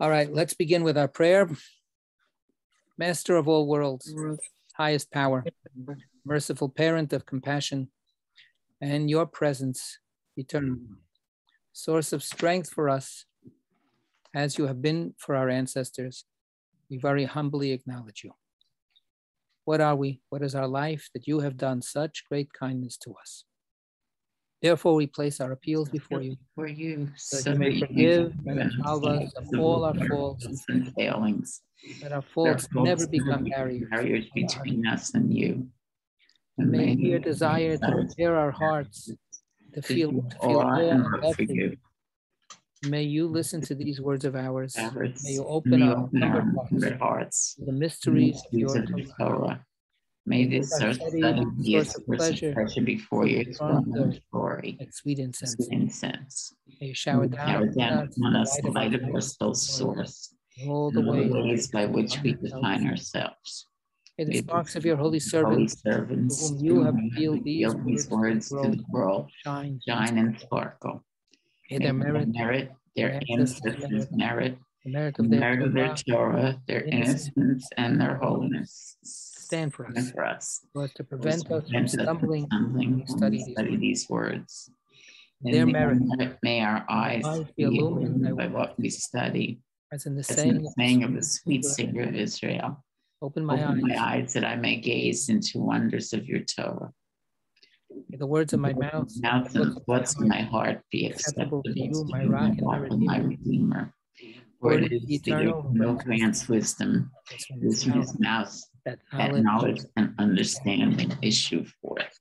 All right, let's begin with our prayer. Master of all worlds, highest power, merciful parent of compassion, and your presence, eternal, source of strength for us, as you have been for our ancestors, we very humbly acknowledge you. What are we? What is our life that you have done such great kindness to us? Therefore, we place our appeals before you, so that you may forgive and absolve us of all our faults and failings. Let our faults never become barriers between us and you. And may your desire to prepare our hearts to feel awe and love for you. May you listen to these words of ours. May you open our hearts to the mysteries of your Torah. May this source of pleasure before your throne of glory and sweet incense. May you shower down upon us the light of our soul's source, all the ways by which we define ourselves. May the sparks of your holy servants, to whom you have revealed these words to the world, shine and sparkle. May their merit, their ancestors' merit, the merit of their Torah, their innocence, and their holiness stand for us, so as to prevent us from stumbling when we study these words. Their merit, may our eyes be illumined by what we study, as in the saying of the sweet singer of Israel. Open my eyes that I may gaze into wonders of your Torah. May the words of my mouth and the thoughts of my heart be acceptable to you, my rock and my redeemer. For it is eternal, who grants wisdom, is from his mouth that knowledge and understanding issue forth.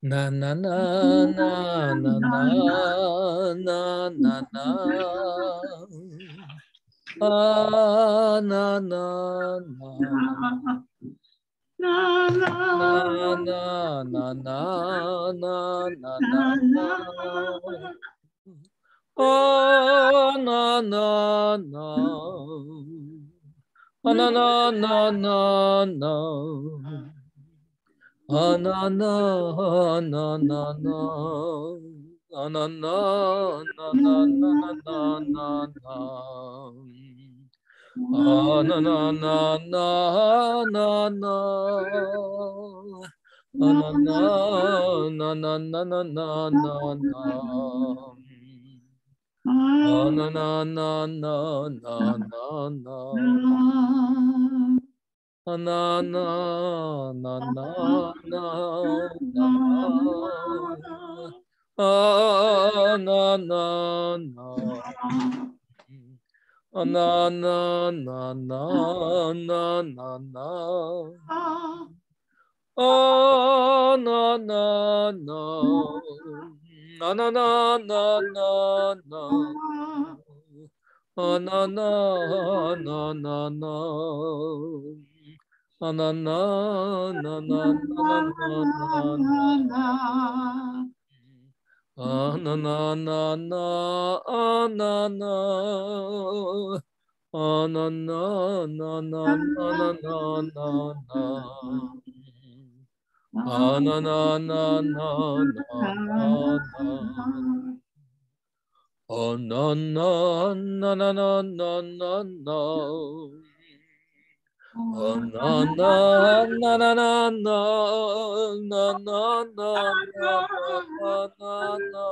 Na na na na na na na na na. Ah, na na na. Na na na na na na na na. Oh, na na na. Oh, na na na na na. Oh, na na na na na. Oh, na na na na na na na na. Ah, na na na na na na. Ah, na na na na na na na na. Ah, na na na na na na na. Ah, na na na na na na. Ah, na na na. Na na na na na na na. Oh, na na na. Na na na na na na. Oh, na na na na na. Oh, na na na na na na na. Ah, na na na na, ah, na na, ah, na na na na na na na na, ah, na na na na na na na, oh, na na na na na na na na. Oh, na na na na na na na na na na na na.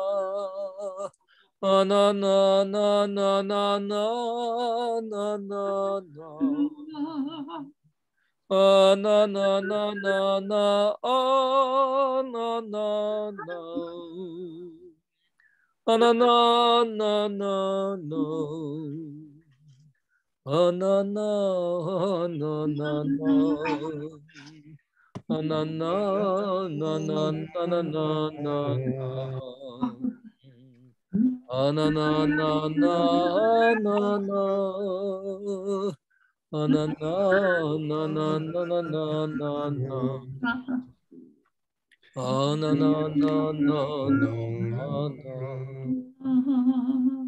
Oh, na na na na na na na na na. Oh, na na na na na. Oh, na na na. Oh, na na na na na. Oh, na na na na na. Oh, na na na na na na na na. Oh, na na na na na na. Oh, na na na na na na na na. Oh, na na na na na na.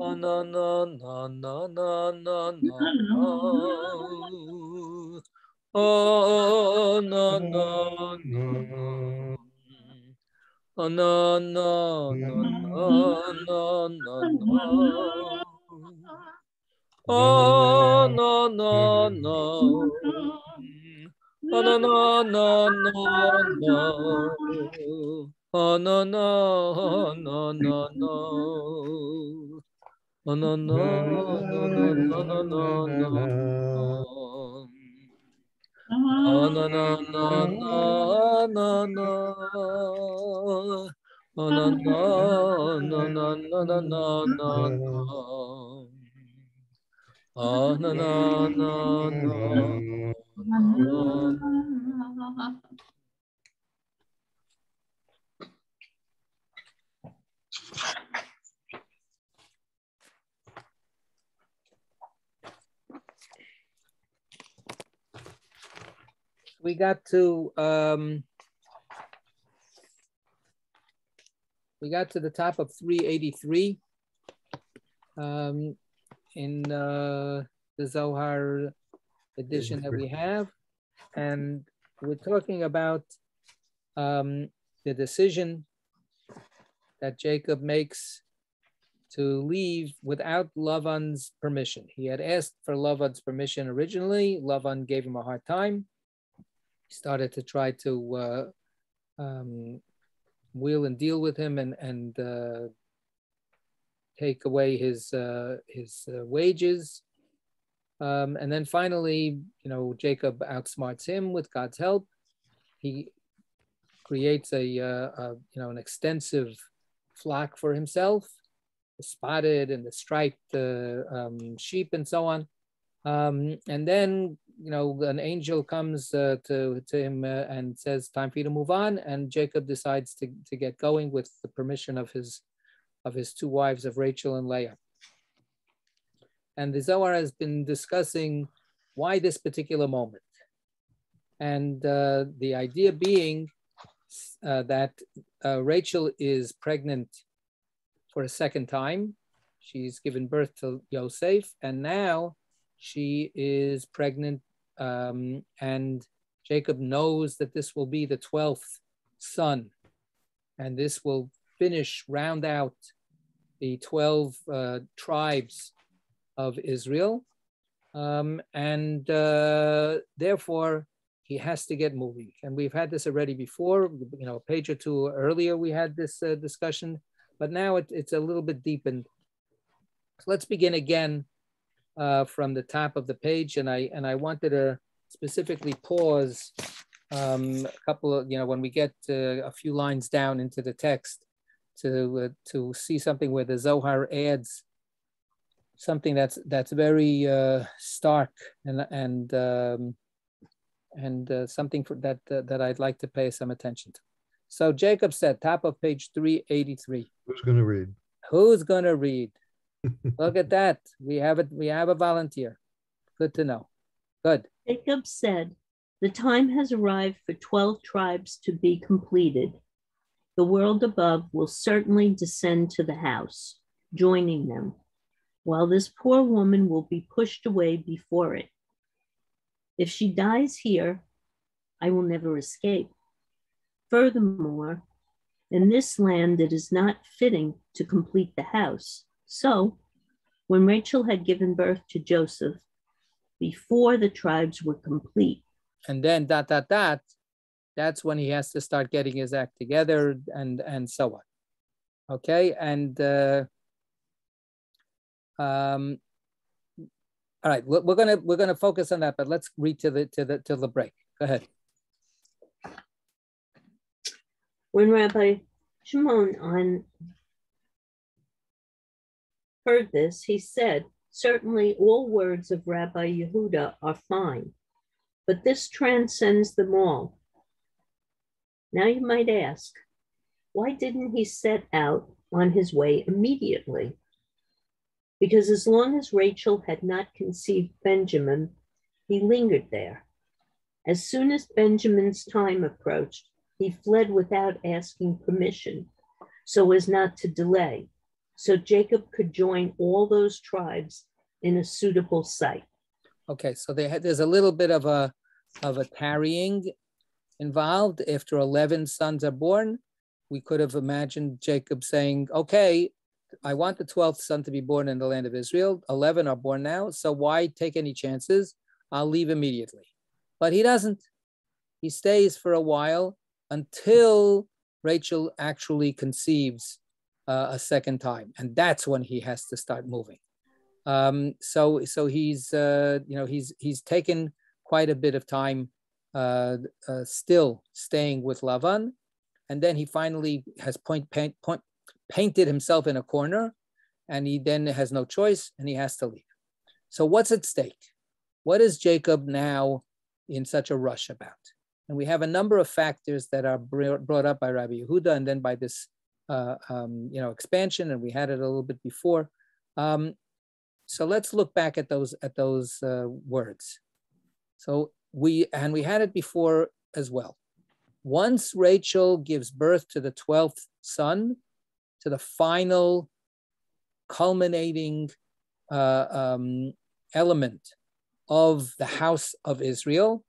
Oh, na na na na na na na. Oh, na na na. Oh no no no no no no no. Oh no no no. Oh no no no no no. Oh no no no no no. Oh no no no no no no no no. Oh no no no no no no. Oh no no no no no no no no. Oh no no no no no. We got to the top of 383 in the Zohar edition that we have, and we're talking about the decision that Jacob makes to leave without Lavan's permission. He had asked for Lavan's permission originally. Lavan gave him a hard time. He started to try to wheel and deal with him and take away his wages. And then finally, Jacob outsmarts him with God's help. He creates an extensive flock for himself, the spotted and the striped sheep and so on. And then, an angel comes to him and says, time for you to move on. And Jacob decides to get going with the permission of his two wives, of Rachel and Leah. And the Zohar has been discussing why this particular moment. And the idea being that Rachel is pregnant for a second time. She's given birth to Yosef, and now she is pregnant, and Jacob knows that this will be the 12th son, and this will round out the 12 tribes of Israel, and therefore he has to get moving. And we've had this already before, a page or two earlier we had this discussion, but now it's a little bit deepened. So let's begin again from the top of the page, and I wanted to specifically pause a couple of, when we get a few lines down into the text to see something where the Zohar adds something that's very stark and something that I'd like to pay some attention to. So Jacob said, top of page 383. Who's going to read? Who's going to read? Look at that. We have a volunteer. Good to know. Good. Jacob said, the time has arrived for 12 tribes to be completed. The world above will certainly descend to the house, joining them, while this poor woman will be pushed away before it. If she dies here, I will never escape. Furthermore, in this land it is not fitting to complete the house. So, when Rachel had given birth to Joseph, before the tribes were complete. And then ... that's when he has to start getting his act together and so on. Okay, and all right, we're gonna focus on that, but let's read to the break. Go ahead. When Rabbi Shimon heard this, he said, certainly all words of Rabbi Yehuda are fine, but this transcends them all. Now you might ask, why didn't he set out on his way immediately? Because as long as Rachel had not conceived Benjamin, he lingered there. As soon as Benjamin's time approached, he fled without asking permission, so as not to delay, so Jacob could join all those tribes in a suitable site. Okay, so there's a little bit of a tarrying involved after 11 sons are born. we could have imagined Jacob saying, okay, I want the 12th son to be born in the land of Israel. 11 are born now, so why take any chances? I'll leave immediately. But he doesn't. He stays for a while until Rachel actually conceives a second time, and that's when he has to start moving. So he's he's taken quite a bit of time still staying with Lavan, and then he finally has painted himself in a corner, and he then has no choice and he has to leave. So what's at stake? What is Jacob now in such a rush about? And we have a number of factors that are brought up by Rabbi Yehuda and then by this expansion, and we had it a little bit before. So let's look back at those words. So we had it before as well. Once Rachel gives birth to the 12th son, to the final culminating element of the house of Israel,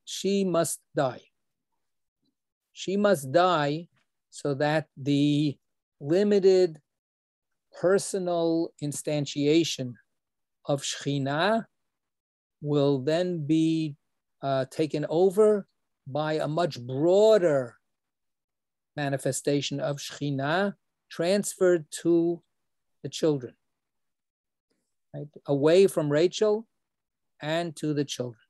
she must die. She must die so that the limited personal instantiation of Shekhinah will then be taken over by a much broader manifestation of Shekhinah transferred to the children, right? Away from Rachel and to the children.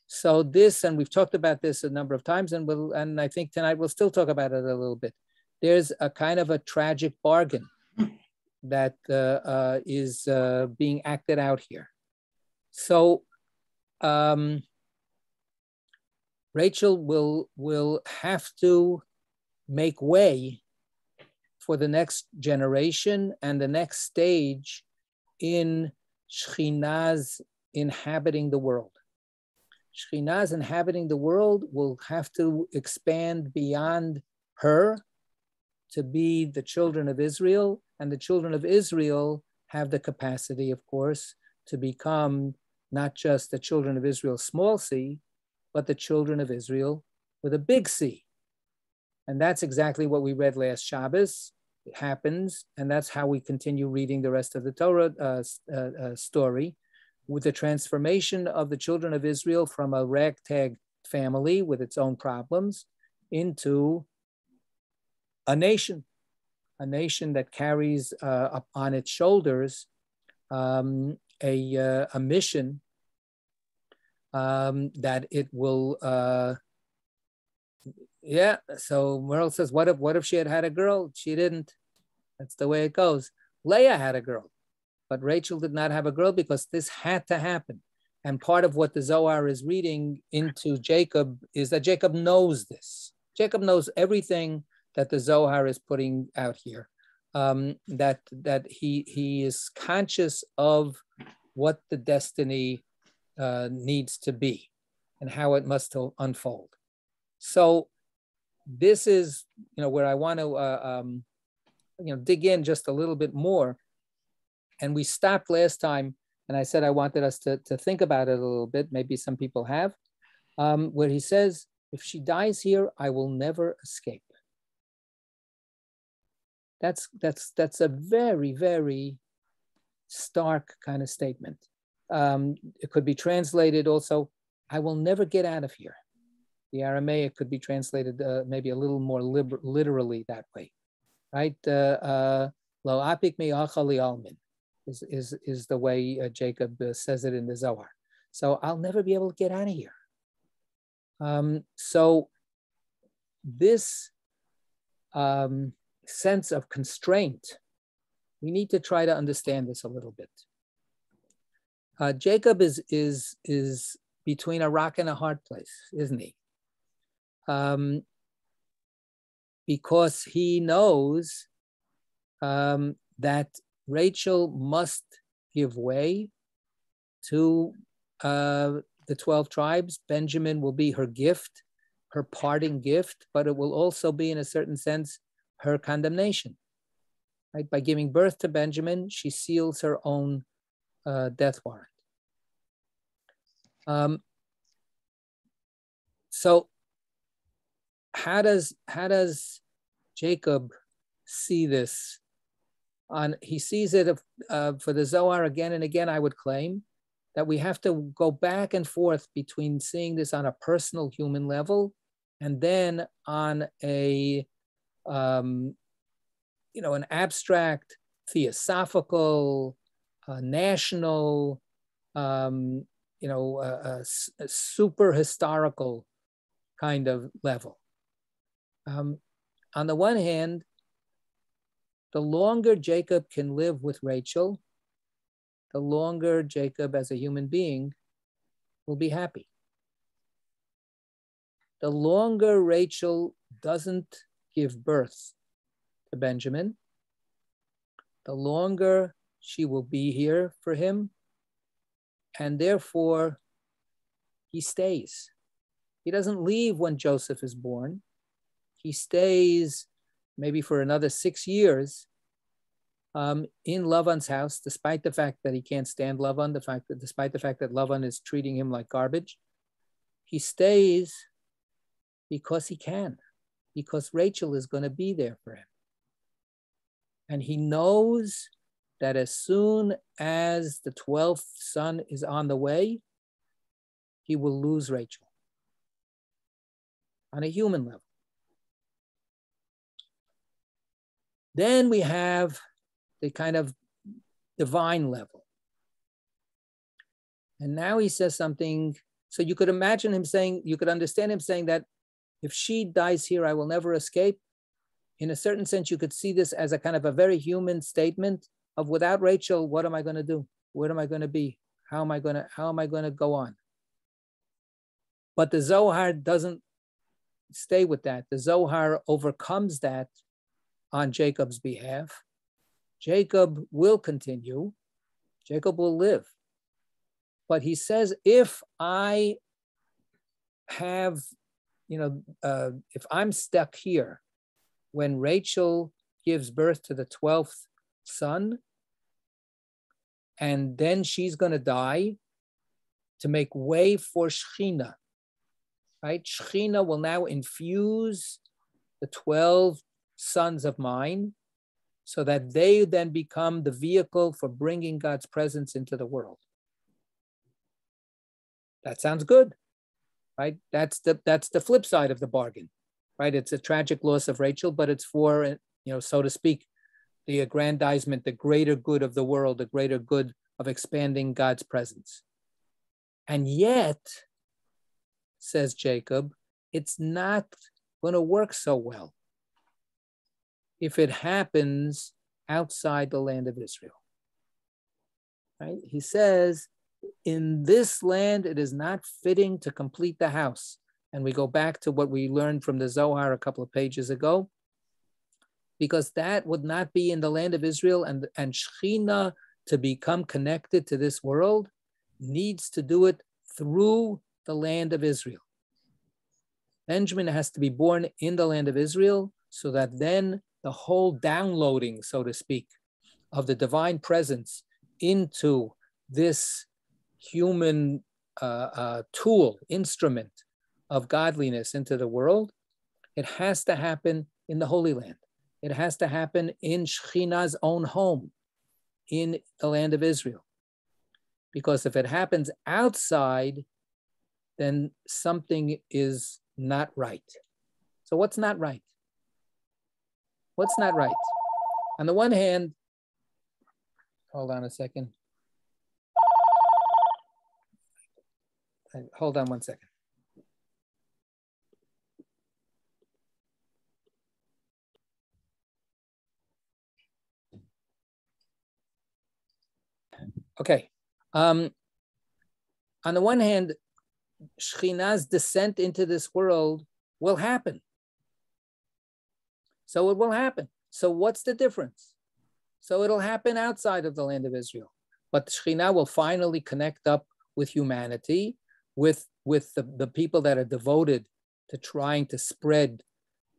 So this, and we've talked about this a number of times, and I think tonight we'll still talk about it a little bit. There's a kind of a tragic bargain that is being acted out here. So Rachel will have to make way for the next generation and the next stage in Shekhinah's inhabiting the world. Shekhinah's inhabiting the world will have to expand beyond her to be the children of Israel, and the children of Israel have the capacity, of course, to become not just the children of Israel, small c, but the children of Israel with a big C. And that's exactly what we read last Shabbos. It happens, and that's how we continue reading the rest of the Torah story, with the transformation of the children of Israel from a ragtag family with its own problems into a nation that carries up on its shoulders a mission that it will. So Merle says, what if she had a girl? She didn't. That's the way it goes. Leah had a girl, but Rachel did not have a girl because this had to happen. And part of what the Zohar is reading into Jacob is that Jacob knows this. Jacob knows everything that the Zohar is putting out here. That he is conscious of what the destiny needs to be and how it must unfold. So this is, where I want to, dig in just a little bit more. And we stopped last time, and I said I wanted us to think about it a little bit. Maybe some people have, where he says, if she dies here, I will never escape. That's a very, very stark kind of statement. It could be translated also, I will never get out of here. The Aramaic could be translated maybe a little more literally that way, right? Lo apik me'acha li'almin is the way Jacob says it in the Zohar. So I'll never be able to get out of here. So this sense of constraint, we need to try to understand this a little bit. Jacob is between a rock and a hard place, isn't he? Because he knows that Rachel must give way to the 12 tribes. Benjamin will be her gift, her parting gift, but it will also be, in a certain sense, her condemnation. Right? By giving birth to Benjamin, she seals her own death warrant. So how does Jacob see this? He sees it for the Zohar again and again. I would claim that we have to go back and forth between seeing this on a personal human level and then on a an abstract, theosophical, national, a super historical kind of level. On the one hand, the longer Jacob can live with Rachel, the longer Jacob as a human being will be happy. The longer Rachel doesn't give birth to Benjamin, the longer she will be here for him, and therefore he stays. He doesn't leave when Joseph is born. He stays maybe for another 6 years in Lavan's house, despite the fact that he can't stand Lavan, despite the fact that Lavan is treating him like garbage. He stays because he can, because Rachel is going to be there for him. And he knows that as soon as the 12th son is on the way, he will lose Rachel on a human level. Then we have the kind of divine level. And now he says something, so you could imagine him saying, you could understand him saying that if she dies here, I will never escape. In a certain sense, you could see this as a kind of a very human statement of without Rachel, what am I going to do? Where am I going to be? How am I going to go on? But the Zohar doesn't stay with that. The Zohar overcomes that on Jacob's behalf. Jacob will continue. Jacob will live. But he says, if I have, if I'm stuck here when Rachel gives birth to the 12th son, and then she's going to die to make way for Shechina, right? Shechina will now infuse the 12 sons of mine so that they then become the vehicle for bringing God's presence into the world. That sounds good, right? That's the flip side of the bargain, right? It's a tragic loss of Rachel, but it's for, so to speak, the aggrandizement, the greater good of the world, the greater good of expanding God's presence. And yet, says Jacob, it's not going to work so well if it happens outside the land of Israel. Right? He says, in this land, it is not fitting to complete the house. And we go back to what we learned from the Zohar a couple of pages ago, because that would not be in the land of Israel, and Shechina, to become connected to this world, needs to do it through the land of Israel. Benjamin has to be born in the land of Israel so that then the whole downloading, so to speak, of the divine presence into this human tool, instrument of godliness into the world, it has to happen in the Holy Land. It has to happen in Shechina's own home, in the land of Israel. Because if it happens outside, then something is not right. So what's not right? What's not right? On the one hand, hold on a second. Hold on one second. Okay. On the one hand, Shechina's descent into this world will happen. So it will happen. So what's the difference? So it'll happen outside of the land of Israel. But Shechina will finally connect up with humanity, with the people that are devoted to trying to spread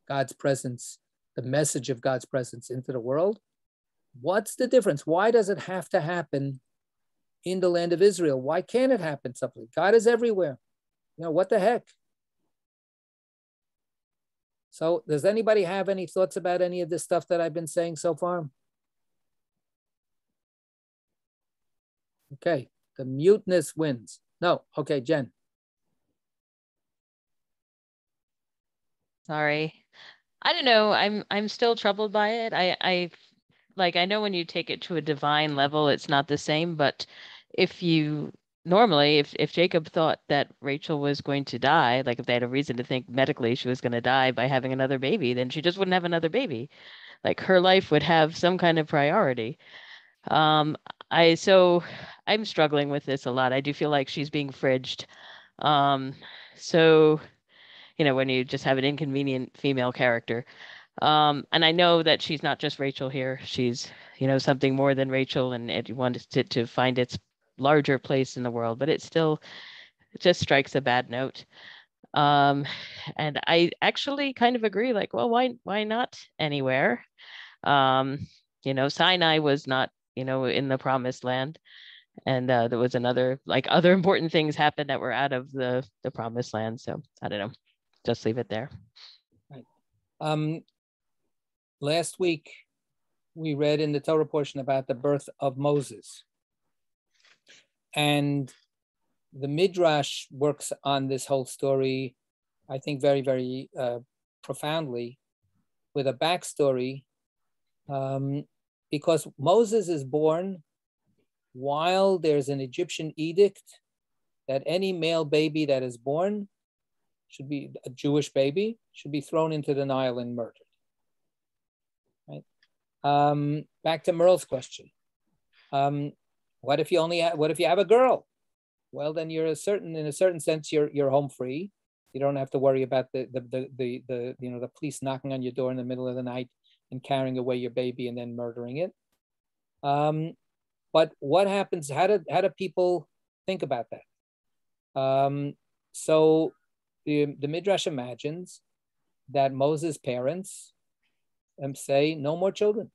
God's presence, the message of God's presence into the world. What's the difference? Why does it have to happen in the land of Israel? Why can't it happen something? God is everywhere. What the heck? So does anybody have any thoughts about any of this stuff that I've been saying so far? Okay, the muteness wins. No, okay, Jen. Sorry. I don't know. I'm still troubled by it. I know when you take it to a divine level, it's not the same, but if Jacob thought that Rachel was going to die, like if they had a reason to think medically she was going to die by having another baby, then she just wouldn't have another baby. Like her life would have some kind of priority. So I'm struggling with this a lot. I do feel like she's being fridged. So, when you just have an inconvenient female character. And I know that she's not just Rachel here. She's, something more than Rachel, and it wanted to find its larger place in the world, but it just strikes a bad note. And I actually kind of agree, like, well, why not anywhere? Sinai was not, in the promised land. And there was other important things happened that were out of the promised land. So I don't know, just leave it there. Right. Last week, we read in the Torah portion about the birth of Moses. And the Midrash works on this whole story, I think, very, very profoundly, with a backstory, because Moses is born while there's an Egyptian edict that any male baby that is born should be a Jewish baby, should be thrown into the Nile and murdered. Right? Back to Merle's question. What if you have a girl? Well, then in a certain sense, you're home free. You don't have to worry about the police knocking on your door in the middle of the night and carrying away your baby and then murdering it. But what happens? How do people think about that? So the Midrash imagines that Moses' parents say, no more children.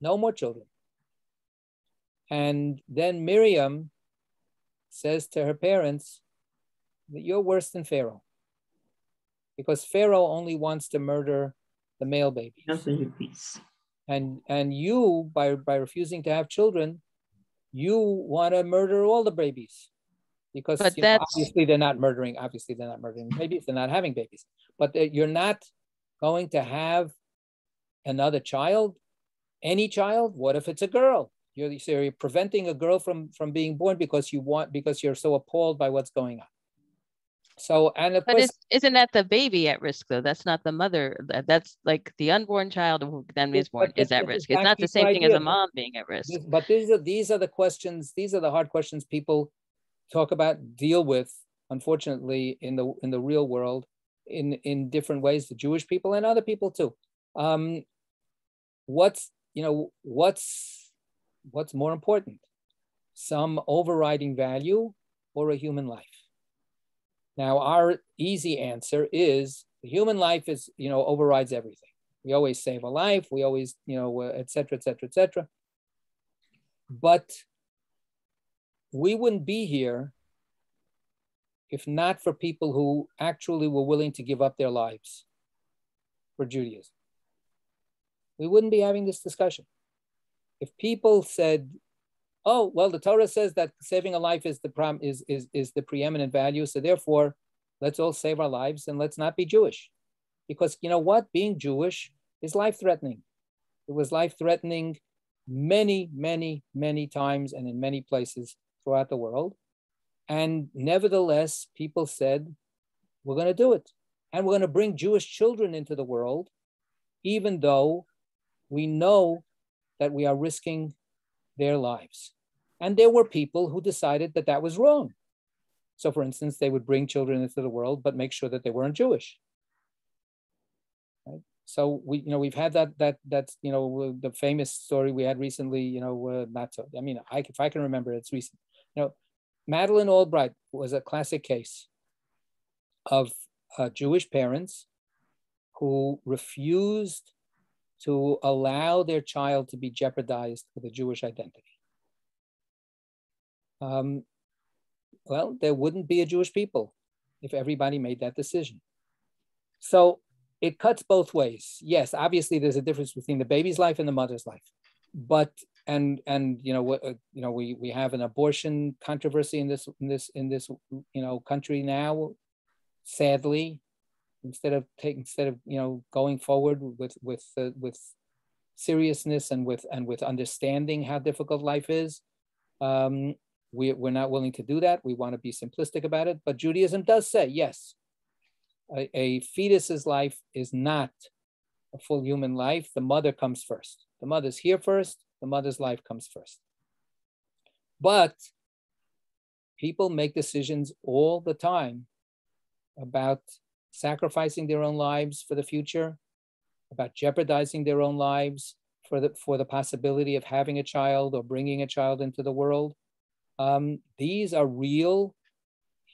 No more children. And then Miriam says to her parents that you're worse than Pharaoh, because Pharaoh only wants to murder the male babies. And you, by refusing to have children, you want to murder all the babies, because obviously they're not murdering babies, they're not having babies, but you're not going to have another child, any child. What if it's a girl? You're preventing a girl from being born because you're so appalled by what's going on. So, and of course, isn't that the baby at risk though? That's not the mother. That's like the unborn child who then is born is at risk. It's not the same thing as a mom being at risk. But these are the questions. These are the hard questions people talk about, deal with, unfortunately, in the real world, in different ways. The Jewish people and other people too. What's more important? Some overriding value or a human life? Now, our easy answer is the human life is, overrides everything. We always save a life. We always, et cetera, et cetera, et cetera. But we wouldn't be here if not for people who actually were willing to give up their lives for Judaism. We wouldn't be having this discussion. If people said, oh, well, the Torah says that saving a life is the preeminent value, so therefore, let's all save our lives and let's not be Jewish. Because you know what? Being Jewish is life-threatening. It was life-threatening many, many, many times and in many places throughout the world. And nevertheless, people said, we're going to do it. And we're going to bring Jewish children into the world, even though we know that we are risking their lives. And there were people who decided that that was wrong. So for instance, they would bring children into the world, but make sure that they weren't Jewish. Right? So we've had that the famous story we had recently, not so, if I can remember, it's recent. Madeleine Albright was a classic case of Jewish parents who refused to allow their child to be jeopardized with a Jewish identity. Well, there wouldn't be a Jewish people if everybody made that decision. So it cuts both ways. Yes, obviously there's a difference between the baby's life and the mother's life, but and we have an abortion controversy in this country now. Sadly, instead of going forward with seriousness and with understanding how difficult life is, we're not willing to do that. We want to be simplistic about it. But Judaism does say, yes, a fetus's life is not a full human life. The mother comes first. The mother's here first. The mother's life comes first. But people make decisions all the time about sacrificing their own lives for the future, about jeopardizing their own lives for the possibility of having a child or bringing a child into the world. These are real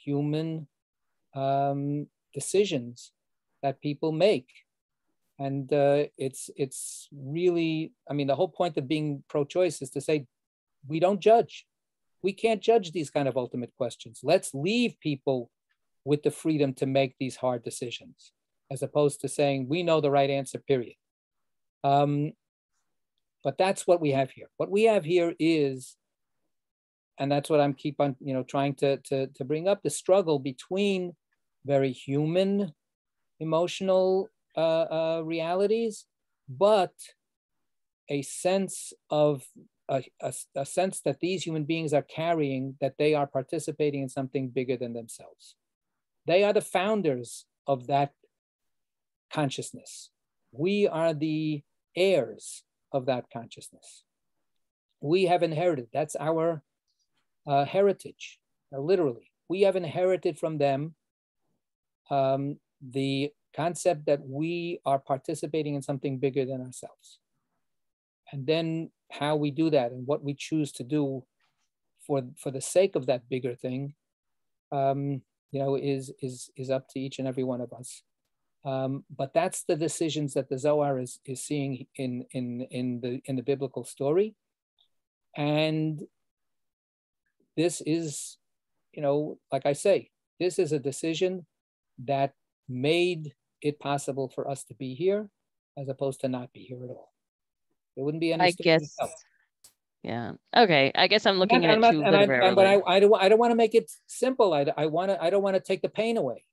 human decisions that people make. And it's really, the whole point of being pro-choice is to say, we don't judge. We can't judge these kind of ultimate questions. Let's leave people with the freedom to make these hard decisions, as opposed to saying, we know the right answer, period. But that's what we have here. What we have here is, and that's what I'm keep on trying to bring up, the struggle between very human, emotional realities, but a sense of a sense that these human beings are carrying, that they are participating in something bigger than themselves. They are the founders of that consciousness. We are the heirs of that consciousness. We have inherited, that's our heritage, literally. We have inherited from them the concept that we are participating in something bigger than ourselves. And then how we do that and what we choose to do for the sake of that bigger thing, is up to each and every one of us. But that's the decisions that the Zohar is seeing in the biblical story. And this is, like I say, this is a decision that made it possible for us to be here, as opposed to not be here at all. There wouldn't be any. I guess. Yeah. Okay. I guess I'm looking at it too literarily. But I don't want to make it simple. I don't want to take the pain away.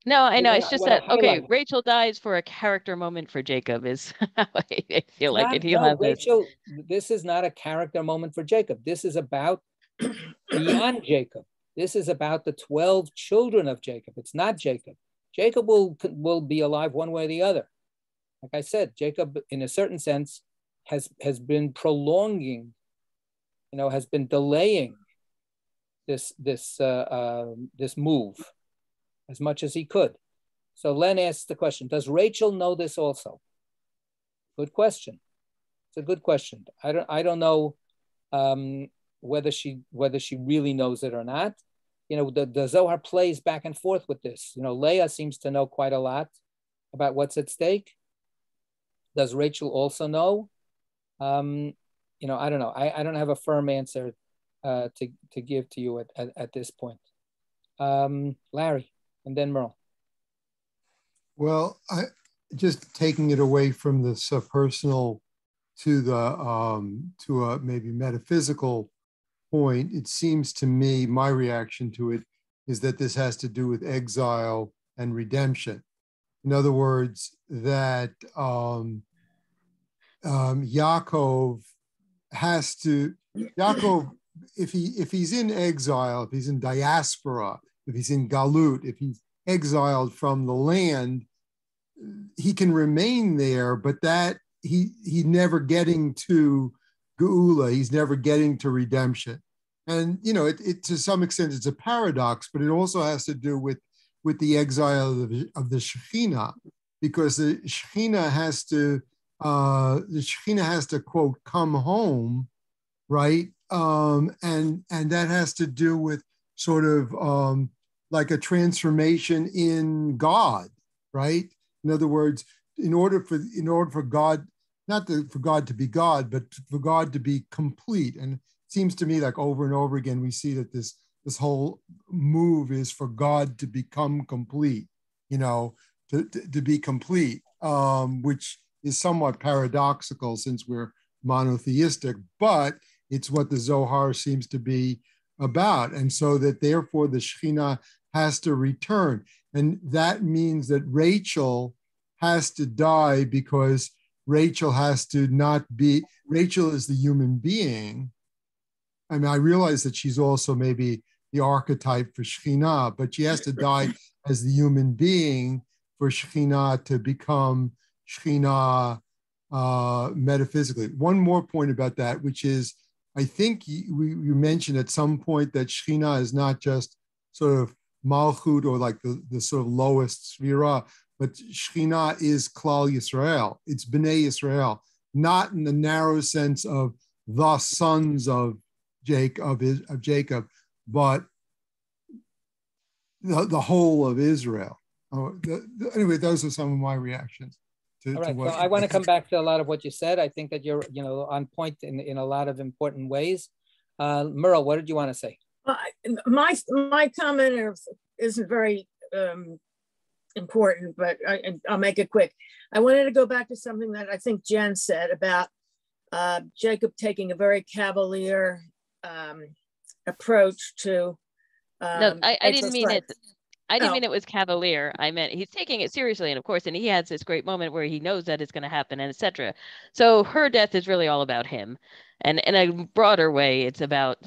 No, I know. It's just that, okay, Rachel dies for a character moment for Jacob is how I feel like it. He'll have Rachel, this is not a character moment for Jacob. This is about beyond Jacob. This is about the 12 children of Jacob. It's not Jacob. Jacob will be alive one way or the other. Like I said, Jacob, in a certain sense, has been prolonging, has been delaying this move as much as he could. So Len asks the question, does Rachel know this also? Good question. It's a good question. I don't know whether she really knows it or not. The Zohar plays back and forth with this. Leah seems to know quite a lot about what's at stake. Does Rachel also know? I don't know. I don't have a firm answer to give to you at this point. Larry, and then Merle. Well, just taking it away from this personal to a maybe metaphysical point, it seems to me, my reaction to it is that this has to do with exile and redemption. In other words, that Yaakov has to, if he's in exile, if he's in diaspora, if he's in galut, if he's exiled from the land, he can remain there, but that he's never getting to Geula, he's never getting to redemption. And it to some extent it's a paradox, but it also has to do with the exile of the Shekhinah, because the Shekhinah has to quote come home, right? And that has to do with sort of like a transformation in God, right? In other words, in order for God, for God to be God, but for God to be complete. And it seems to me like over and over again, we see that this whole move is for God to become complete, to be complete, which is somewhat paradoxical since we're monotheistic, but it's what the Zohar seems to be about. And so that therefore the Shekhinah has to return. And that means that Rachel has to die because Rachel has to not be, Rachel is the human being. I mean, I realize that she's also maybe the archetype for Shekhinah, but she has to die as the human being for Shekhinah to become Shekhinah metaphysically. One more point about that, which is, I think you mentioned at some point that Shekhinah is not just sort of Malchut or like the sort of lowest Sphira, but Shekhinah is Klal Yisrael. It's Bnei Yisrael, not in the narrow sense of the sons of Jacob, but the whole of Israel. Anyway, those are some of my reactions. All right, so I want to come back to a lot of what you said. I think that you're, on point in a lot of important ways. Merle, what did you want to say? My comment isn't very important, but I'll make it quick. I wanted to go back to something that I think Jen said about Jacob taking a very cavalier approach to. No, I didn't mean it. I didn't mean it was cavalier. I meant he's taking it seriously, and of course, and he has this great moment where he knows that it's going to happen, and etc. So her death is really all about him, and in a broader way, it's about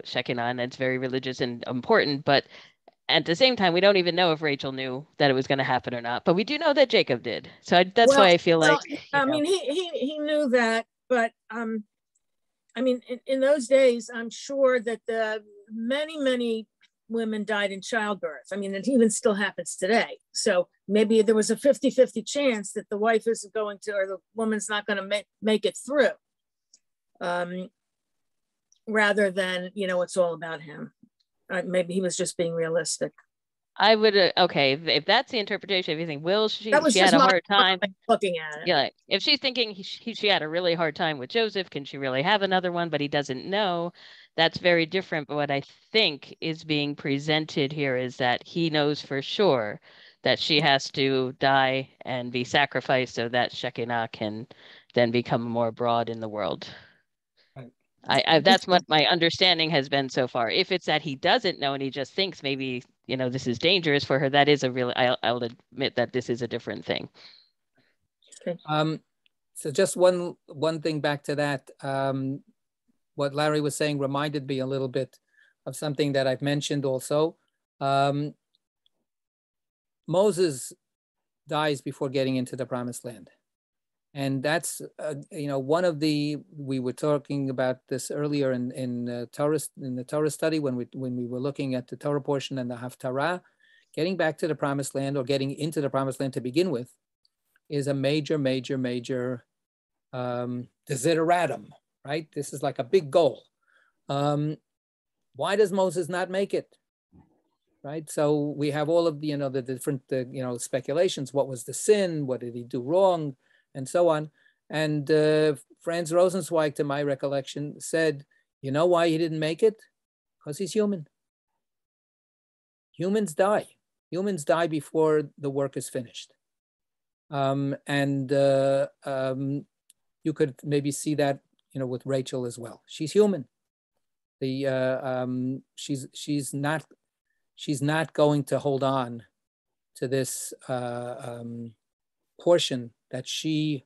Shekinah, and it's very religious and important. But at the same time, we don't even know if Rachel knew that it was going to happen or not. But we do know that Jacob did. So that's why I feel like I mean, he knew that, but I mean, in those days, I'm sure that many women died in childbirth. I mean, it even still happens today. So maybe there was a 50-50 chance that the wife isn't going to, or the woman's not going to make it through, rather than, it's all about him. Maybe he was just being realistic. I would, okay, if that's the interpretation, if you think, she had a hard time looking at it. Yeah, if she's thinking she had a really hard time with Joseph, can she really have another one? But he doesn't know. That's very different. But what I think is being presented here is that he knows for sure that she has to die and be sacrificed so that Shekinah can then become more broad in the world. That's what my understanding has been so far. If it's that he doesn't know and he just thinks maybe, this is dangerous for her, that is a real, I'll admit that this is a different thing. Okay. So just one thing back to that, what Larry was saying reminded me a little bit of something that I've mentioned also. Moses dies before getting into the promised land. And that's, one of we were talking about this earlier in the Torah study when we were looking at the Torah portion and the Haftarah. Getting back to the promised land, or getting into the promised land to begin with, is a major desideratum, right? This is like a big goal. Why does Moses not make it? Right, so we have all of the different speculations. What was the sin? What did he do wrong? And so on. And Franz Rosenzweig, to my recollection, said, you know why he didn't make it? Because he's human. Humans die. Humans die before the work is finished. You could maybe see that, with Rachel as well. She's human. She's not going to hold on to this portion that she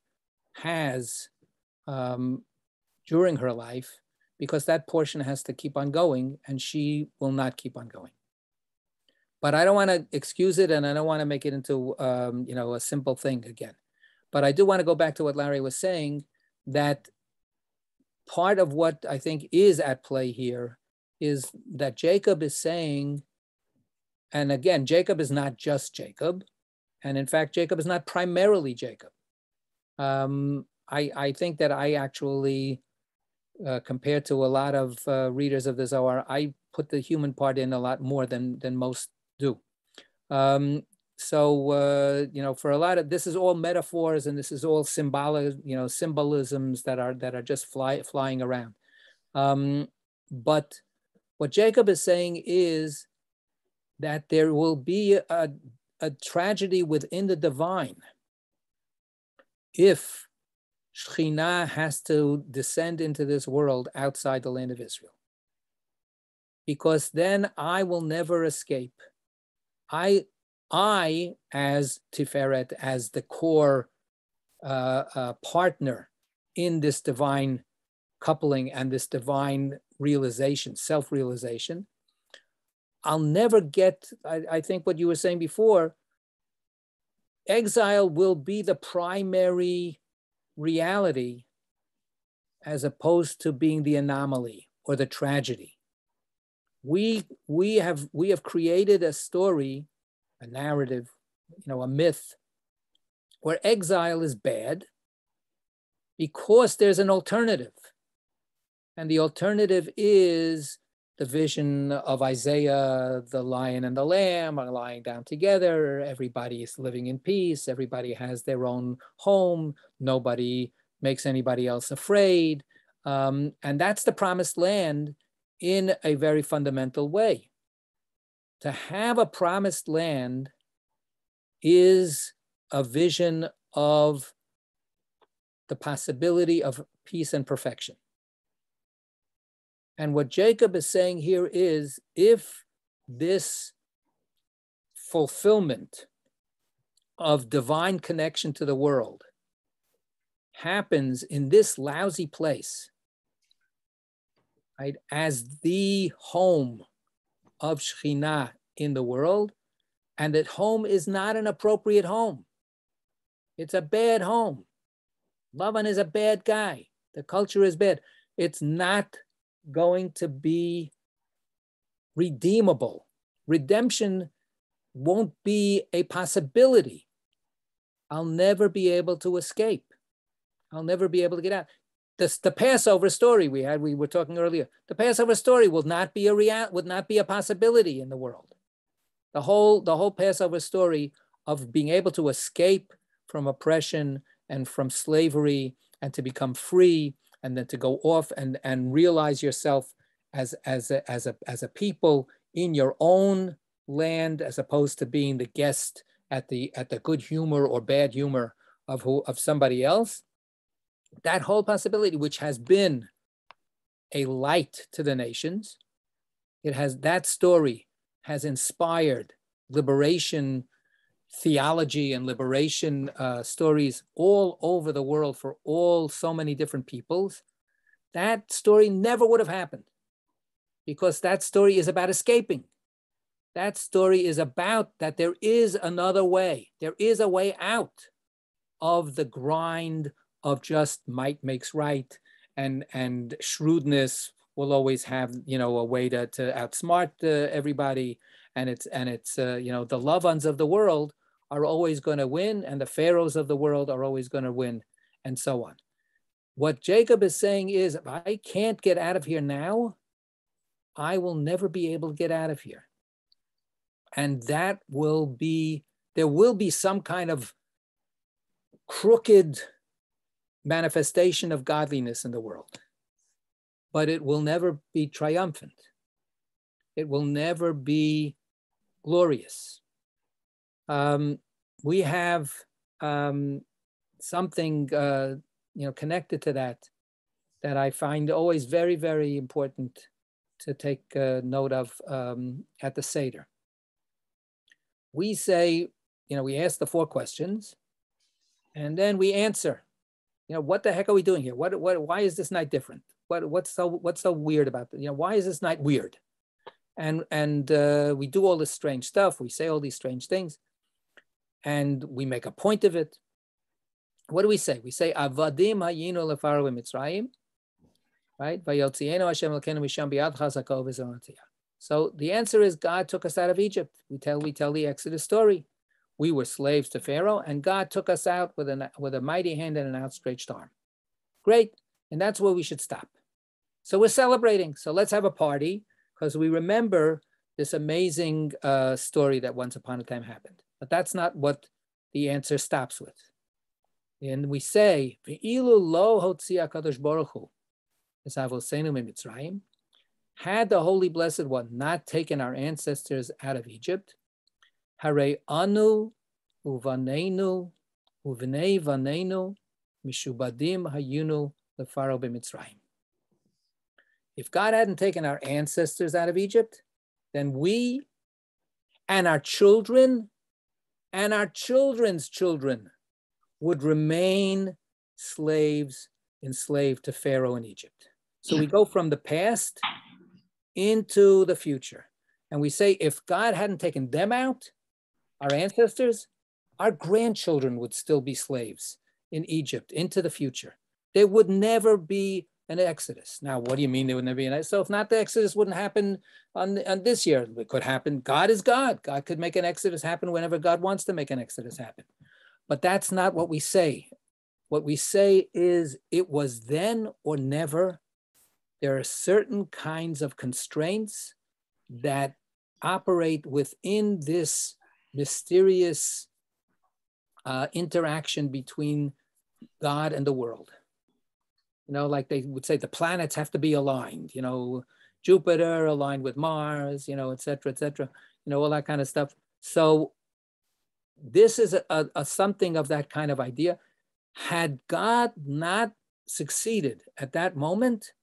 has during her life, because that portion has to keep on going, and she will not keep on going. But I don't want to excuse it, and I don't want to make it into a simple thing again. But I do want to go back to what Larry was saying, that part of what I think is at play here is that Jacob is saying, and again, Jacob is not just Jacob. And in fact, Jacob is not primarily Jacob. I think that I actually, compared to a lot of readers of the Zohar, I put the human part in a lot more than most do. For a lot of, this is all metaphors, and this is all symbolisms that are just flying around. But what Jacob is saying is that there will be a a tragedy within the divine if Shekhinah has to descend into this world outside the land of Israel. Because then I will never escape. I as Tiferet, as the core partner in this divine coupling and this divine realization, self-realization, I'll never get, I think what you were saying before, exile will be the primary reality as opposed to being the anomaly or the tragedy. We have created a story, a narrative, a myth, where exile is bad because there's an alternative. And the alternative is the vision of Isaiah, the lion and the lamb are lying down together. Everybody is living in peace. Everybody has their own home. Nobody makes anybody else afraid. And that's the promised land in a very fundamental way. To have a promised land is a vision of the possibility of peace and perfection. And what Jacob is saying here is, if this fulfillment of divine connection to the world happens in this lousy place, right, as the home of Shekhinah in the world, and that home is not an appropriate home. It's a bad home. Lavan is a bad guy. The culture is bad. It's not going to be redeemable. Redemption won't be a possibility. I'll never be able to escape. I'll never be able to get out. The Passover story we were talking earlier, the Passover story would not be a possibility in the world. The whole Passover story of being able to escape from oppression and from slavery and to become free, and then to go off and realize yourself as a people in your own land, as opposed to being the guest at the good humor or bad humor of somebody else. That whole possibility, which has been a light to the nations, that story has inspired liberation theology and liberation stories all over the world for so many different peoples. That story never would have happened, because that story is about escaping. That story is about that there is another way. There is a way out of the grind of just might makes right, and shrewdness will always have a way to outsmart everybody, and it's the Lavans of the world are always going to win, and the pharaohs of the world are always going to win, and so on. What Jacob is saying is, if I can't get out of here now, I will never be able to get out of here. And there will be some kind of crooked manifestation of godliness in the world, but it will never be triumphant. It will never be glorious. We have something connected to that I find always very, very important to take note of at the Seder. We say, we ask the 4 questions, and then we answer. What the heck are we doing here? Why is this night different? What's so weird about it? Why is this night weird? And we do all this strange stuff. We say all these strange things, and we make a point of it. What do we say? We say, Avadim hayinu lefaro b'Mitzrayim, right? Vayotzienu Hashem Elokeinu misham biyad chazako v'zonatiyah. So the answer is, God took us out of Egypt. We tell the Exodus story. We were slaves to Pharaoh, and God took us out with a mighty hand and an outstretched arm. Great, and that's where we should stop. So we're celebrating. So let's have a party, because we remember this amazing story that once upon a time happened. But that's not what the answer stops with. And we say, "Ve'ilu lo hotzi HaKadosh Baruch Hu es avosenu miMitzrayim," had the Holy Blessed One not taken our ancestors out of Egypt, Hare anu uvanenu uvnei vanenu mishubadim hayunu lefaro b'Mitzrayim. If God hadn't taken our ancestors out of Egypt, then we and our children and our children's children would remain slaves, enslaved to Pharaoh in Egypt. So we go from the past into the future. And we say, if God hadn't taken them out, our ancestors, our grandchildren would still be slaves in Egypt into the future. There would never be an exodus. Now, what do you mean there would never be an exodus? So if not, the exodus wouldn't happen on this year. It could happen. God is God. God could make an exodus happen whenever God wants to make an exodus happen. But that's not what we say. What we say is it was then or never. There are certain kinds of constraints that operate within this mysterious interaction between God and the world. You know, like they would say the planets have to be aligned, you know, Jupiter aligned with Mars, you know, et cetera, you know, all that kind of stuff. So this is a something of that kind of idea. Had God not succeeded at that moment,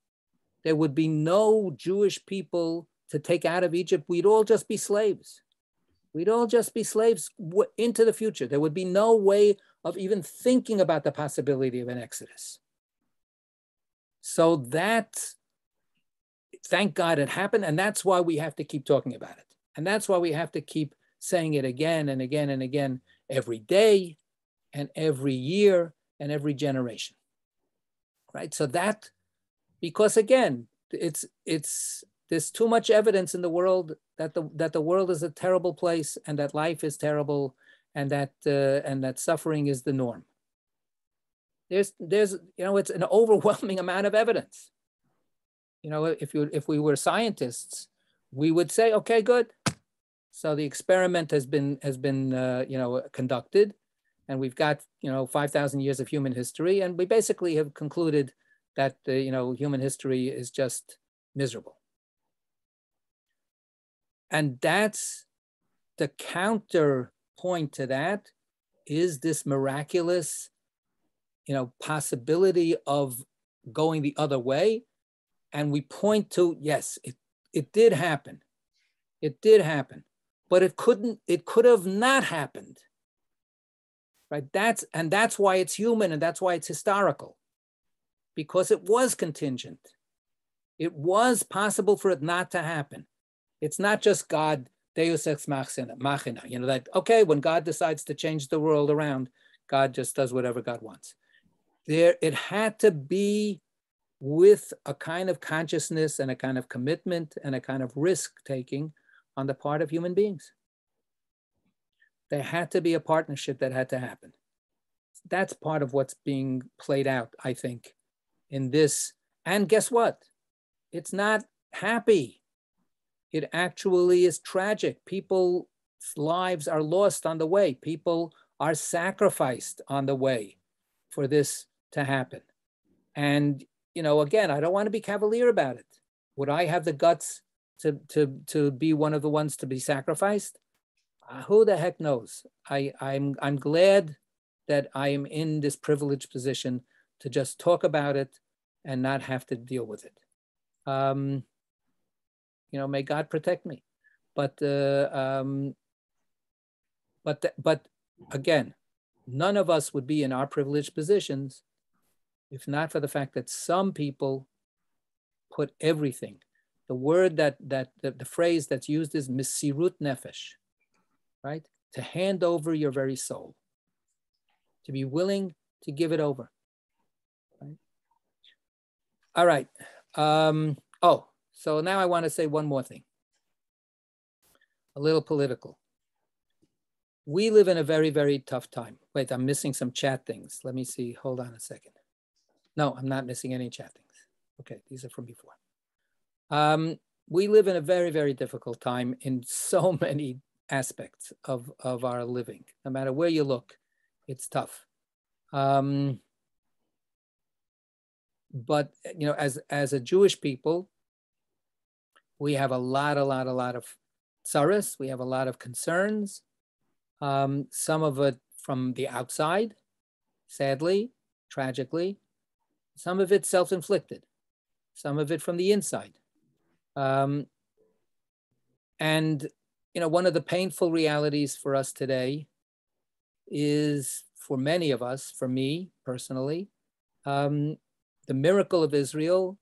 there would be no Jewish people to take out of Egypt. We'd all just be slaves. We'd all just be slaves into the future. There would be no way of even thinking about the possibility of an exodus. So that, thank God it happened. And that's why we have to keep talking about it. And that's why we have to keep saying it again and again and again, every day and every year and every generation, right? So that, because again, there's too much evidence in the world that the world is a terrible place and that life is terrible and that suffering is the norm. There's you know, it's an overwhelming amount of evidence. You know, if we were scientists, we would say, okay, good. So the experiment has been you know, conducted, and we've got, you know, 5,000 years of human history, and we basically have concluded that you know, human history is just miserable. And that's the counterpoint to that is this miraculous, you know, possibility of going the other way. And we point to, yes, it did happen. It did happen, but it could have not happened, right? That's why it's human and that's why it's historical, because it was contingent. It was possible for it not to happen. It's not just God, Deus ex machina, you know, that, okay, when God decides to change the world around, God just does whatever God wants. It had to be with a kind of consciousness and a kind of commitment and a kind of risk-taking on the part of human beings. There had to be a partnership that had to happen. That's part of what's being played out, I think, in this. And guess what? It's not happy. It actually is tragic. People's lives are lost on the way. People are sacrificed on the way for this to happen. And, you know, again, I don't want to be cavalier about it. Would I have the guts to be one of the ones to be sacrificed? Who the heck knows? I'm glad that I am in this privileged position to just talk about it and not have to deal with it. You know, may God protect me. But again, none of us would be in our privileged positions if not for the fact that some people put everything. The word the phrase that's used is mesirut nefesh, right? To hand over your very soul, to be willing to give it over. Right? All right. So now I want to say one more thing, a little political. We live in a very, very tough time. Wait, I'm missing some chat things. Let me see. Hold on a second. No, I'm not missing any chat things. Okay, these are from before. We live in a very, very difficult time in so many aspects of our living. No matter where you look, it's tough. But, you know, as a Jewish people, we have a lot of tsaras. We have a lot of concerns. some of it from the outside, sadly, tragically, some of it self-inflicted, some of it from the inside. And, you know, one of the painful realities for us today is, for many of us, for me personally, the miracle of Israel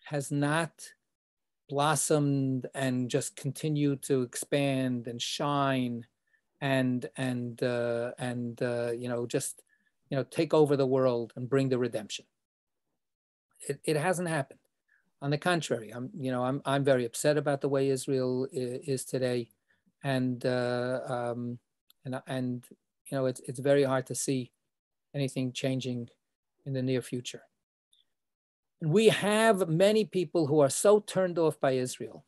has not blossomed and just continued to expand and shine and you know, just, you know, take over the world and bring the redemption. It hasn't happened. On the contrary, I'm very upset about the way Israel is today, and you know, it's very hard to see anything changing in the near future. We have many people who are so turned off by Israel,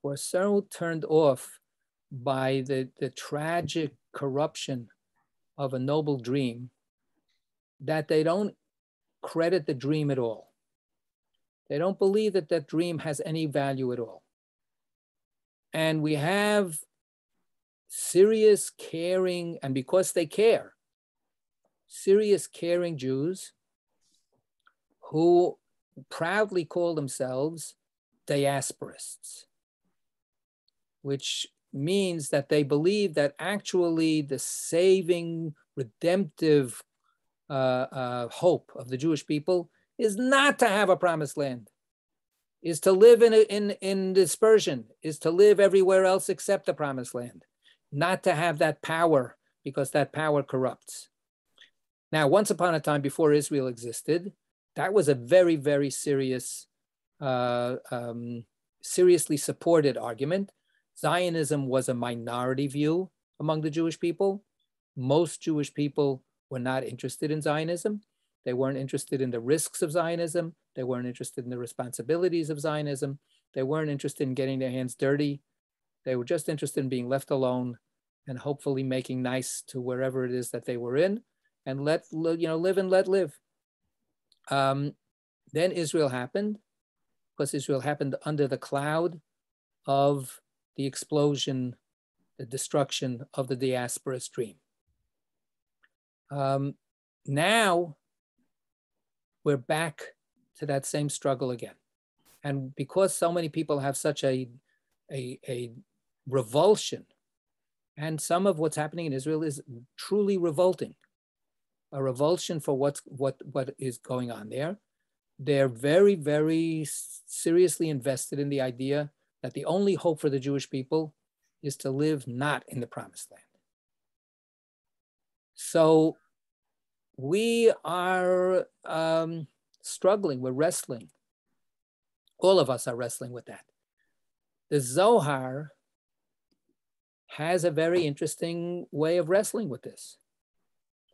who are so turned off by the tragic corruption of a noble dream, that they don't credit the dream at all. They don't believe that that dream has any value at all. And we have serious, caring, and because they care, serious, caring Jews who proudly call themselves diasporists, which means that they believe that actually the saving, redemptive hope of the Jewish people is not to have a promised land, is to live in dispersion, is to live everywhere else except the promised land, not to have that power, because that power corrupts. Now, once upon a time before Israel existed, that was a very, very serious, seriously supported argument. Zionism was a minority view among the Jewish people. Most Jewish people were not interested in Zionism. They weren't interested in the risks of Zionism. They weren't interested in the responsibilities of Zionism. They weren't interested in getting their hands dirty. They were just interested in being left alone and hopefully making nice to wherever it is that they were in, and live and let live. Then Israel happened, because Israel happened under the cloud of the explosion, the destruction of the diaspora's dream. Now we're back to that same struggle again. And because so many people have such a revulsion, and some of what's happening in Israel is truly revolting, a revulsion for what is going on there. They're very, very seriously invested in the idea that the only hope for the Jewish people is to live not in the promised land. So we are struggling, we're wrestling. All of us are wrestling with that. The Zohar has a very interesting way of wrestling with this.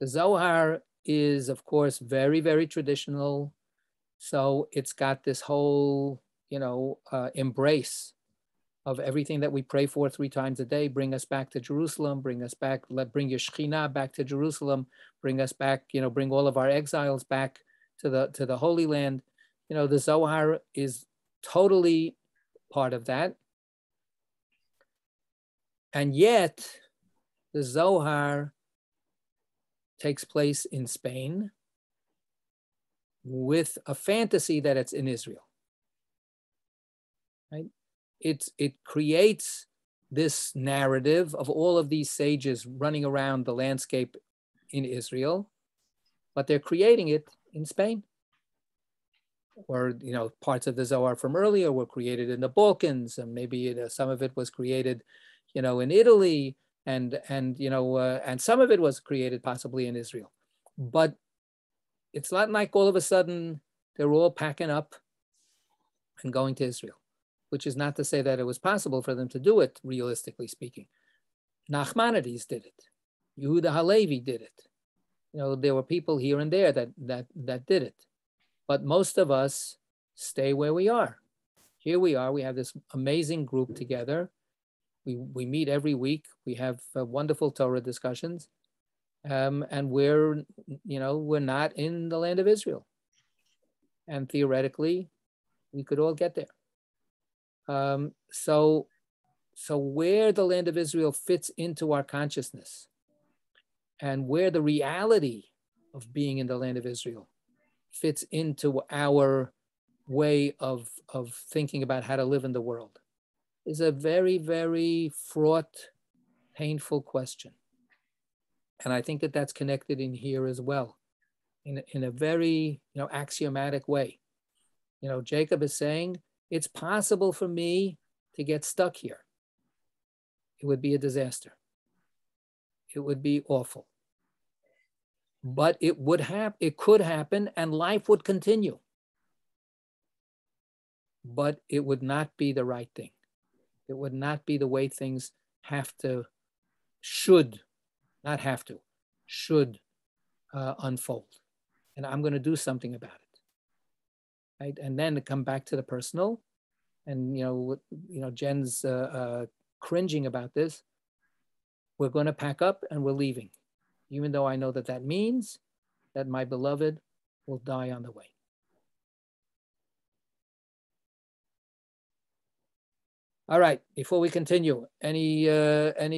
The Zohar is, of course, very, very traditional. So it's got this whole, embrace of everything that we pray for 3 times a day. Bring us back to Jerusalem, bring us back, bring your Shekhinah back to Jerusalem, bring us back, bring all of our exiles back to the Holy Land. The Zohar is totally part of that. And yet the Zohar takes place in Spain with a fantasy that it's in Israel, right? It creates this narrative of all of these sages running around the landscape in Israel, but they're creating it in Spain. Or, parts of the Zohar from earlier were created in the Balkans, and maybe some of it was created, in Italy, and some of it was created possibly in Israel. But it's not like all of a sudden they're all packing up and going to Israel, which is not to say that it was possible for them to do it, realistically speaking. Nachmanides did it. Yehuda Halevi did it. There were people here and there that did it. But most of us stay where we are. Here we are. We have this amazing group together. We meet every week. We have wonderful Torah discussions. And we're not in the land of Israel. And theoretically, we could all get there. So So where the land of Israel fits into our consciousness and where the reality of being in the land of Israel fits into our way of thinking about how to live in the world is a very, very fraught, painful question. And I think that that's connected in here as well, in a very, axiomatic way. Jacob is saying, it's possible for me to get stuck here. It would be a disaster. It would be awful. But it could happen, and life would continue. But it would not be the right thing. It would not be the way things should unfold. And I'm going to do something about it. Right? And then to come back to the personal, and Jen's cringing about this. We're going to pack up and we're leaving, even though I know that means that my beloved will die on the way. All right, before we continue, any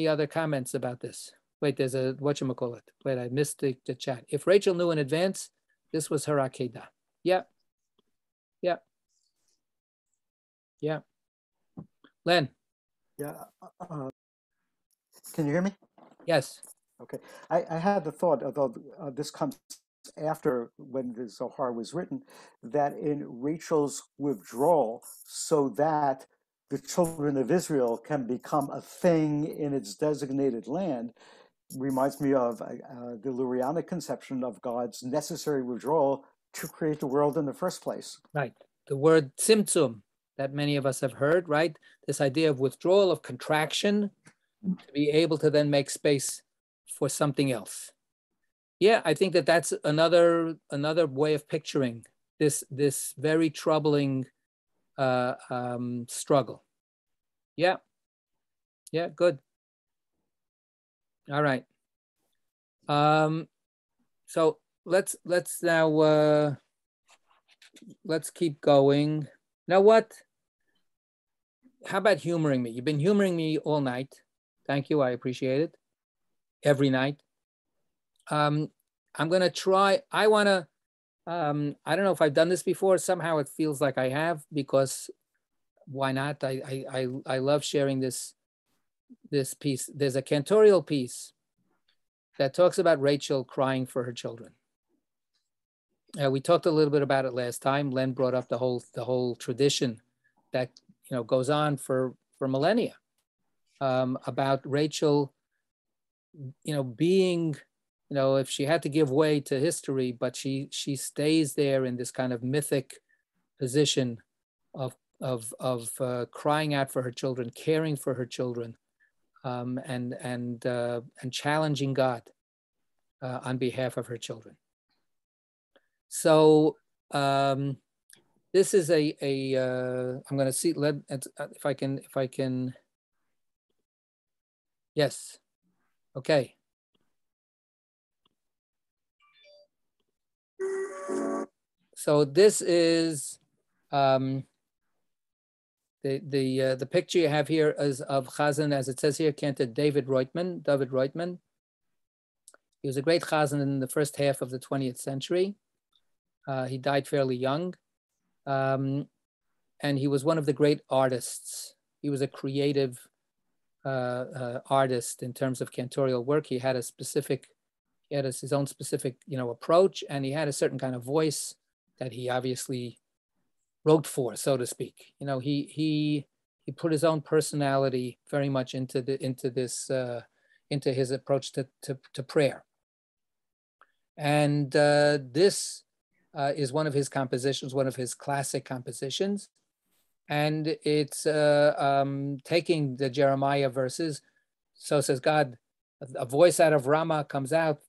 other comments about this? Wait, there's a whatchamacallit. Wait, I missed the chat. If Rachel knew in advance, this was her Akedah. Yeah. Len. Yeah. Can you hear me? Yes. Okay. I had the thought, although this comes after when the Zohar was written, that in Rachel's withdrawal, so that the children of Israel can become a thing in its designated land, reminds me of the Lurianic conception of God's necessary withdrawal to create the world in the first place. Right. The word tzimtzum that many of us have heard, right? This idea of withdrawal, of contraction, to be able to then make space for something else. Yeah, I think that that's another way of picturing this very troubling struggle. Yeah, good. All right. So let's now let's keep going. Now what? How about humoring me? You've been humoring me all night. Thank you. I appreciate it. Every night. I'm going to try. I want to, I don't know if I've done this before. Somehow it feels like I have, because why not? I love sharing this piece. There's a cantorial piece that talks about Rachel crying for her children. We talked a little bit about it last time. Len brought up the whole tradition that goes on for millennia, about Rachel, being, if she had to give way to history, but she stays there in this kind of mythic position of crying out for her children, caring for her children, and challenging God on behalf of her children. So this is I'm going to see. If I can. Yes. Okay. So this is the picture you have here is of Chazan, as it says here, cantor David Reutemann. He was a great Chazan in the first half of the 20th century. He died fairly young, and he was one of the great artists. He was a creative artist in terms of cantorial work. He had his own specific, approach, and he had a certain kind of voice that he obviously wrote for, so to speak. He put his own personality very much into his approach to prayer. And this is one of his compositions, one of his classic compositions. And it's taking the Jeremiah verses. So says God, a voice out of Ramah comes out.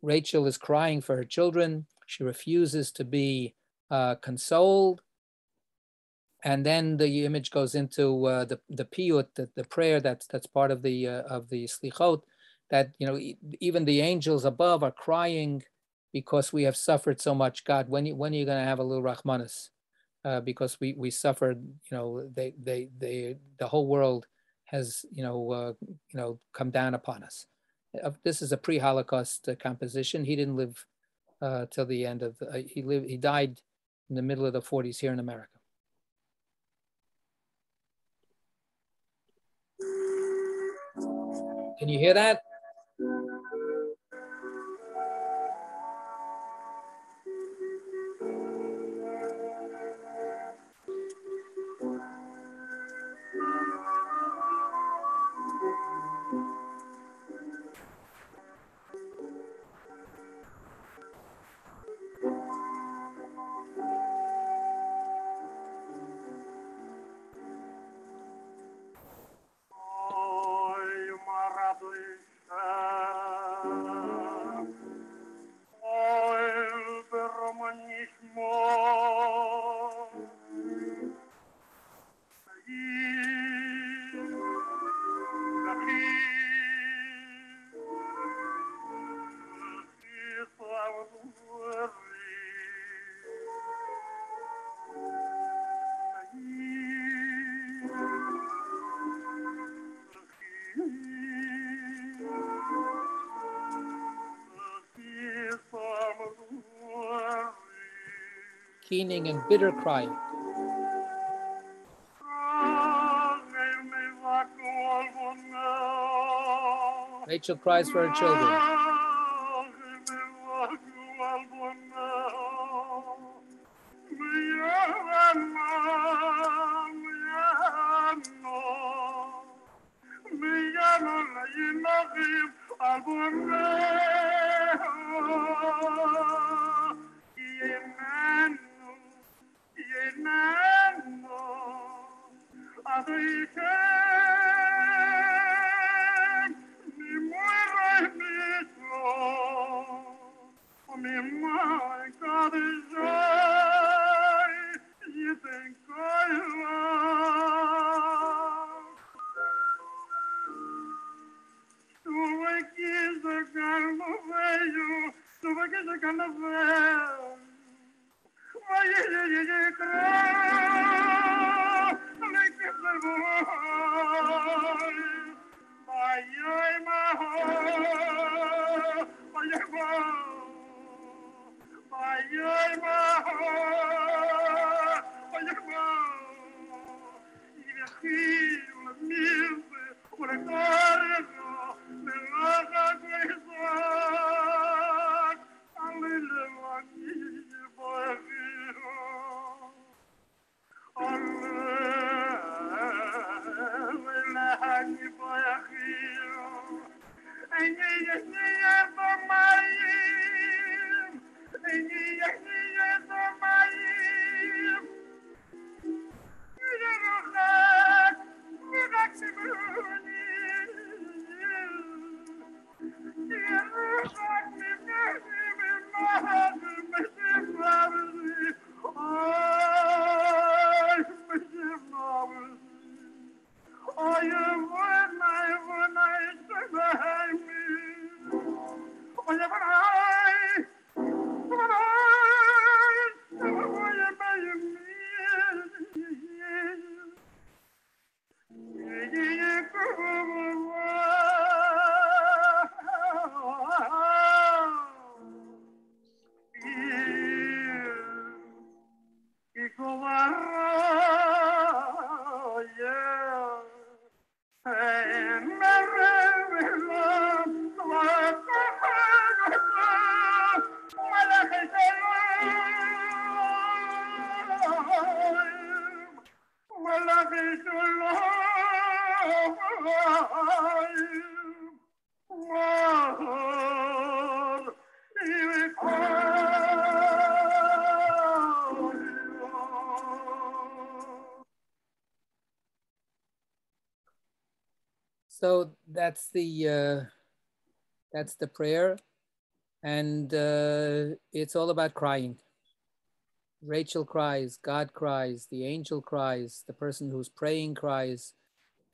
Rachel is crying for her children. She refuses to be consoled. And then the image goes into the piyut, the prayer that's part of the slichot, that even the angels above are crying because we have suffered so much. God, when are you going to have a little rachmanis? Because we suffered. The whole world has, come down upon us. This is a pre-Holocaust composition. He didn't live till the end of, he died in the middle of the 40s here in America. Can you hear that? Keening and bitter crying. Rachel cries for her children. So that's the prayer, and it's all about crying. Rachel cries, God cries, the angel cries, the person who's praying cries,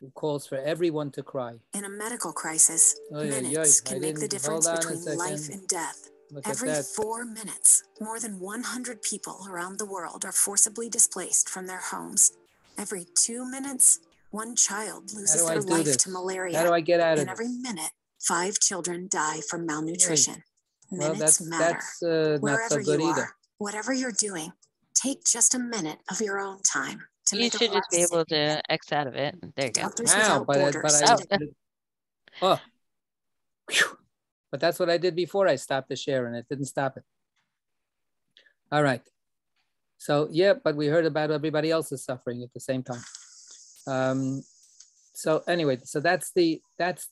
who calls for everyone to cry. In a medical crisis, minutes can make the difference between life and death. Every 4 minutes, more than 100 people around the world are forcibly displaced from their homes. Every 2 minutes, One child loses their life to malaria. How do I get out of and every minute, 5 children die from malnutrition. Well, Minutes matter. That's not so good either. Whatever you're doing, take just a minute of your own time to You make should just be able to X out of it. There you go. Wow, but that's what I did before I stopped the share and it didn't stop it. All right. So yeah, but we heard about everybody else's suffering at the same time. So anyway, so that's the still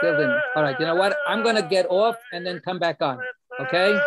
didn't. All right, you know what? I'm gonna get off and then come back on. Okay.